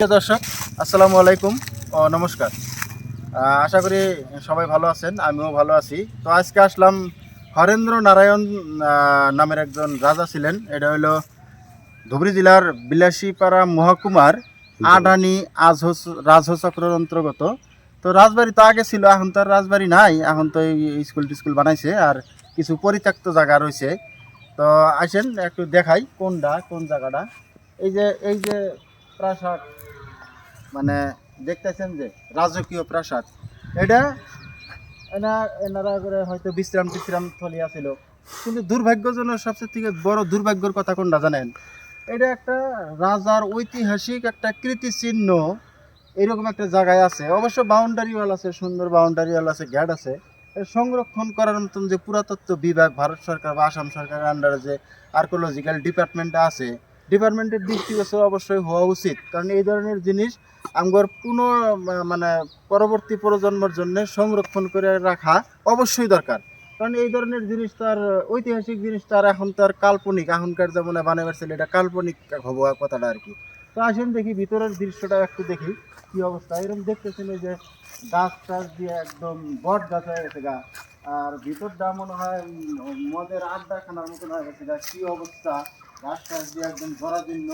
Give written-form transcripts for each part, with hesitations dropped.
প্রিয় দর্শক, আসসালামু আলাইকুম ও নমস্কার। আশা করি সবাই ভালো আছেন, আমিও ভালো আছি। তো আজকে আসলাম হরেন্দ্র নারায়ণ নামের একজন রাজা ছিলেন। এটা হলো ধুবড়ী জেলার বিলাসীপাড়া মহকুমার আডানি রাজচক্রের অন্তর্গত। তো রাজবাড়ি তো আগে ছিল, এখন তো আর রাজবাড়ি নাই, এখন তো এই স্কুল টিস্কুল বানাইছে আর কিছু পরিত্যক্ত জায়গা রয়েছে। তো আসেন একটু দেখাই কোন জায়গাটা। এই যে প্রাসাদ, মানে দেখতেছেন যে রাজকীয় প্রাসাদ, এটা এনারা করে হয়তো বিশ্রাম থলি আছিল। কিন্তু দুর্ভাগ্যজনক, সবচেয়ে থেকে বড় দুর্ভাগ্যের কথা কোনটা জানেন? এটা একটা রাজার ঐতিহাসিক একটা কীর্তিচিহ্ন এরকম একটা জায়গায় আছে। অবশ্য বাউন্ডারি ওয়াল আছে, সুন্দর বাউন্ডারি ওয়াল আছে, গেট আছে। এর সংরক্ষণ করার মতন যে পুরাতত্ত্ব বিভাগ ভারত সরকার বা আসাম সরকারের আন্ডারে যে আর্কোলজিক্যাল ডিপার্টমেন্টটা আছে, ডিপার্টমেন্টের দৃষ্টিগোচর অবশ্যই হওয়া উচিত। কারণ এই ধরনের জিনিস আমগর মানে পরবর্তী প্রজন্মের জন্য সংরক্ষণ করে রাখা অবশ্যই দরকার। কারণ এই ধরনের জিনিস তার ঐতিহাসিক জিনিস তার এখন তার কাল্পনিক, এখনকার যেমন বানাবার ছিল এটা কাল্পনিক হবো কথাটা আর কি। তো আসেন দেখি ভিতরের দৃশ্যটা একটু দেখি কি অবস্থা। এরকম দেখতেছেন এই যে গাছ টাছ দিয়ে একদম বট গাছ হয়ে গেছে গা, আর ভিতরটা মনে হয় মদের আড্ডাখানার মতন হয়ে গেছে গা, কি অবস্থা। গাছ টাছ দিয়ে একদম জরাজীর্ণ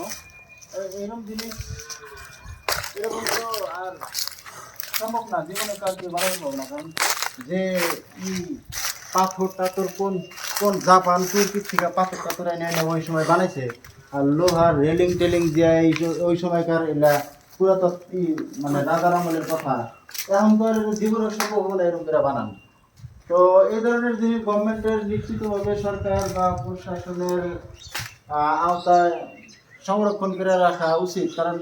এরকম জিনিস, এরকম তো আর সম্ভব না, জীবনে কাজ দিয়ে বাড়াই না। কারণ যে পাথর টাথর কোন কোন জাপান তুর্কি থেকে পাথর টাথর এনে এনে ওই সময় বানাইছে, আর লোহার রেলিং টেলিং দিয়ে ওই সময়কার এলা পুরাতত্ত্ব মানে রাজার আমলের কথা। এখন তো আর জীবনের সম্ভব হলে এরকম করে বানান। তো এই ধরনের জিনিস গভর্নমেন্টের নিশ্চিতভাবে সরকার বা প্রশাসনের আওতায় সংরক্ষণ করে রাখা উচিত। কারণ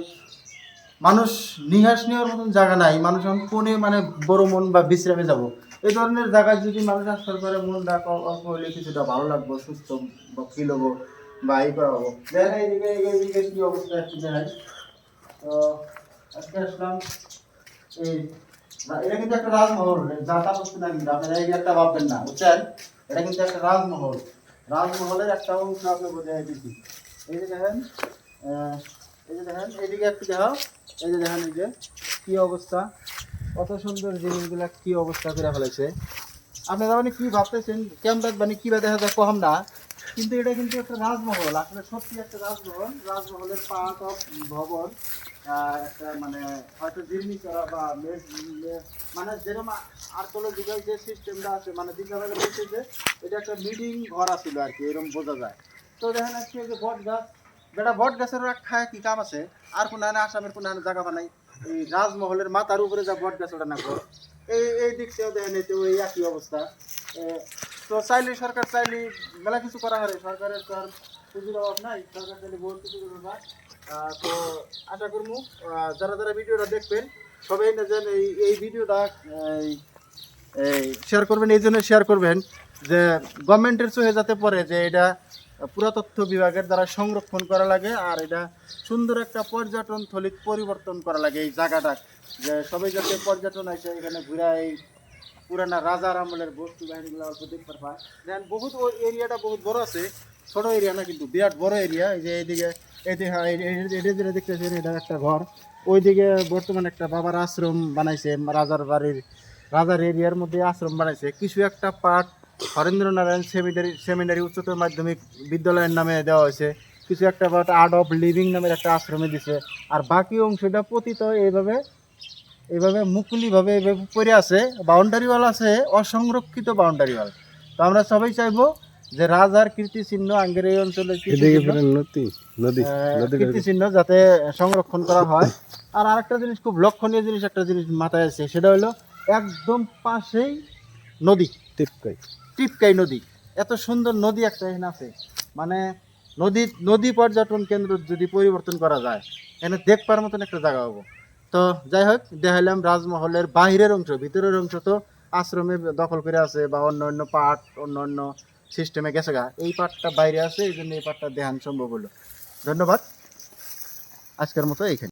মানুষ নিহাস নেওয়ার মতন জায়গা নাই, মানুষ এখন কোনে মানে বড় মন বা বিশ্রামে যাব, এই ধরনের জায়গায় যদি মানুষ আসার পরে মনটা অল্প হলে কিছুটা ভালো লাগবো, সুস্থ বা ফিল হবো বা এই করা হবো। দেখেন এইদিকে কি অবস্থা একটু দেখাই। তো আজকে আসলাম এই এটা কিন্তু একটা রাজমহল, যাতা বস্তু না কিন্তু আপনারা এই একটা ভাববেন না, বুঝছেন? এটা কিন্তু একটা রাজমহল, রাজমহলের একটা অংশ আপনি বোঝাই দিচ্ছি। এই যে দেখেন, এই যে দেখেন এইদিকে একটু দেখাও। এই যে দেখেন, এই যে কি অবস্থা, কত সুন্দর জিনিসগুলা কি অবস্থা করে ফেলেছে। আপনারা মানে কি ভাবতেছেন কেমন মানে কি দেখা যায় কম না, কিন্তু এটা কিন্তু একটা রাজমহল, আসলে সত্যি একটা রাজমহল। রাজমহলের পার্ট অফ ভবন, একটা মানে হয়তো জিরনি করা বা মানে যেরকম আর্কোলজিক্যাল যে সিস্টেমটা আছে, মানে দিকে বলছে যে এটা একটা মিটিং ঘর আছিল আর কি, এরকম বোঝা যায়। তো দেখেন আজকে যে বট গাছ, বেটা বট গাছের খায় কি কাম আছে? আর কোন আসামের কোন জায়গা বানাই, এই রাজমহলের মাথার উপরে যা বট গাছ ওটা না ঘর, এই দিক থেকেও দেখেন এই তো ওই একই অবস্থা। তো চাইলে সরকার চাইলে মেলা কিছু করা হয়, সরকারের তো আর পুঁজির অভাব নাই, সরকার চাইলে বহুত কিছু করবে না। তো আশা করবো যারা যারা ভিডিওটা দেখবেন সবাই না যেন এই ভিডিওটা শেয়ার করবেন, এই জন্য শেয়ার করবেন যে গভর্নমেন্টের চোখে যাতে পড়ে যে এটা পুরাতত্ত্ব বিভাগের দ্বারা সংরক্ষণ করা লাগে, আর এটা সুন্দর একটা পর্যটন থলিত পরিবর্তন করা লাগে এই জায়গাটা, যে সবাই যাতে পর্যটন আসে এখানে ঘুরে এই পুরানা রাজার আমলের বস্তু বাহিনীগুলো অল্প দেখতে পায়। দেন বহুত ওই এরিয়াটা বহুত বড় আছে, ছোট এরিয়া না কিন্তু বিরাট বড় এরিয়া। এই যে এইদিকে এটা যেটা দেখতেছেন এটা একটা ঘর, ওইদিকে বর্তমানে একটা বাবার আশ্রম বানাইছে, রাজার এরিয়ার মধ্যে আশ্রম বানাইছে। কিছু একটা পার্ট হরেন্দ্র নারায়ণ সেমিনারি উচ্চতর মাধ্যমিক বিদ্যালয়ের নামে দেওয়া হয়েছে, কিছু একটা পার্ট আর্ট অফ লিভিং নামের একটা আশ্রমে দিছে, আর বাকি অংশটা পতিত এইভাবে এইভাবে মুকুলিভাবে এইভাবে পড়ে আছে। বাউন্ডারি ওয়াল আছে, অসংরক্ষিত বাউন্ডারি ওয়াল। তো আমরা সবাই চাইবো যে রাজার কীর্তিচিহ্ন আঙ্গের এই অঞ্চলের কীর্তিচিহ্ন যাতে সংরক্ষণ করা হয়। আর আরেকটা জিনিস, খুব লক্ষণীয় জিনিস, একটা জিনিস মাথায় আছে, সেটা হলো একদম পাশেই নদী, টিপকাই নদী। এত সুন্দর নদী একটা এখানে আছে, মানে নদী পর্যটন কেন্দ্র যদি পরিবর্তন করা যায়, এখানে দেখবার মতন একটা জায়গা হবো। তো যাই হোক, দেখাইলাম রাজমহলের বাহিরের অংশ, ভিতরের অংশ তো আশ্রমে দখল করে আছে বা অন্য অন্য পার্ট অন্য অন্য সিস্টেমে গেছে গা, এই পার্টটা বাইরে আছে, এই জন্য এই পার্টটা দেখান সম্ভব হলো। ধন্যবাদ, আজকের মতো এইখানে।